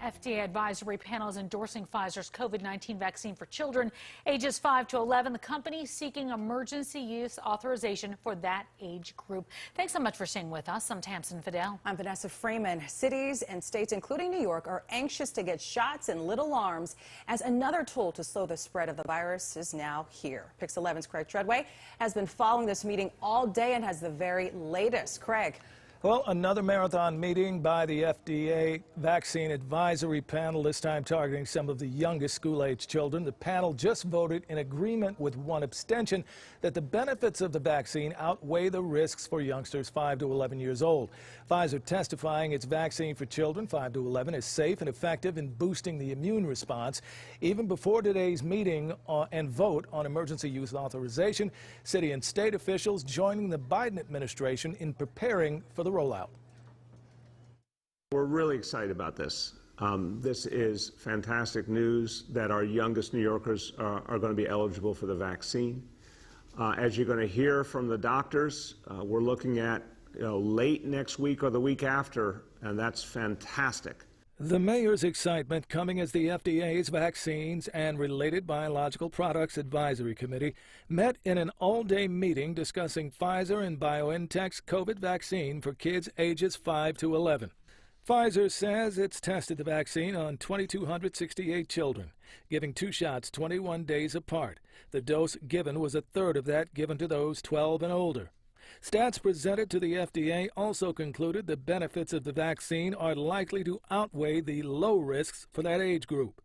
FDA advisory panel is endorsing Pfizer's COVID-19 vaccine for children ages 5 to 11. The company seeking emergency use authorization for that age group. Thanks so much for staying with us. I'm Tamsin Fidel. I'm Vanessa Freeman. Cities and states, including New York, are anxious to get shots in little arms as another tool to slow the spread of the virus is now here. Pix 11's Craig Treadway has been following this meeting all day and has the very latest. Craig. Well, another marathon meeting by the FDA Vaccine Advisory Panel, this time targeting some of the youngest school-age children. The panel just voted in agreement with one abstention that the benefits of the vaccine outweigh the risks for youngsters 5 to 11 years old. Pfizer testifying its vaccine for children 5 to 11 is safe and effective in boosting the immune response. Even before today's meeting and vote on emergency use authorization, city and state officials joining the Biden administration in preparing for the rollout. We're really excited about this. This is fantastic news that our youngest New Yorkers are going to be eligible for the vaccine. As you're going to hear from the doctors, we're looking at late next week or the week after, and that's fantastic. The mayor's excitement coming as the FDA's Vaccines and Related Biological Products Advisory Committee met in an all-day meeting discussing Pfizer and BioNTech's COVID vaccine for kids ages 5 to 11. Pfizer says it's tested the vaccine on 2,268 children, giving 2 shots 21 days apart. The dose given was a third of that given to those 12 and older. Stats presented to the FDA also concluded the benefits of the vaccine are likely to outweigh the low risks for that age group.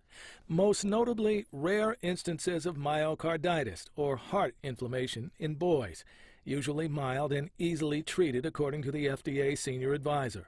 Most notably, rare instances of myocarditis or heart inflammation in boys, usually mild and easily treated according to the FDA senior advisor.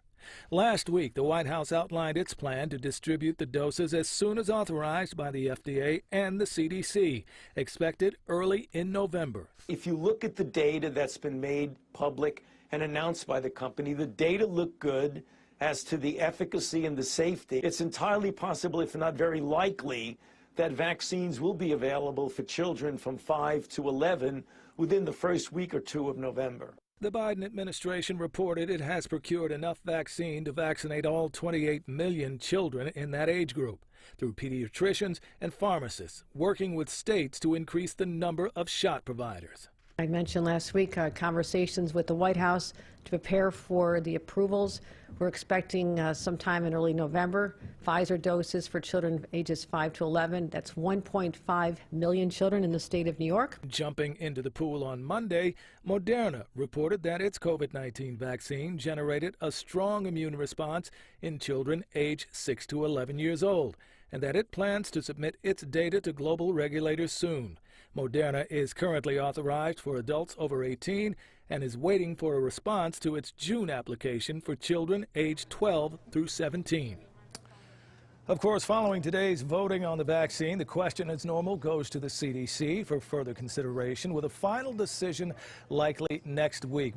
Last week, the White House outlined its plan to distribute the doses as soon as authorized by the FDA and the CDC, expected early in November. If you look at the data that's been made public and announced by the company, the data look good as to the efficacy and the safety. It's entirely possible, if not very likely, that vaccines will be available for children from 5 to 11 within the first week or two of November. The Biden administration reported it has procured enough vaccine to vaccinate all 28 million children in that age group through pediatricians and pharmacists, working with states to increase the number of shot providers. I mentioned last week conversations with the White House to prepare for the approvals. We're expecting sometime in early November, Pfizer doses for children ages 5 to 11. That's 1.5 million children in the state of New York. Jumping into the pool on Monday, Moderna reported that its COVID-19 vaccine generated a strong immune response in children aged 6 to 11 years old, and that it plans to submit its data to global regulators soon. Moderna is currently authorized for adults over 18 and is waiting for a response to its June application for children aged 12 through 17. Of course, following today's voting on the vaccine, the question, as normal, goes to the CDC for further consideration, with a final decision likely next week.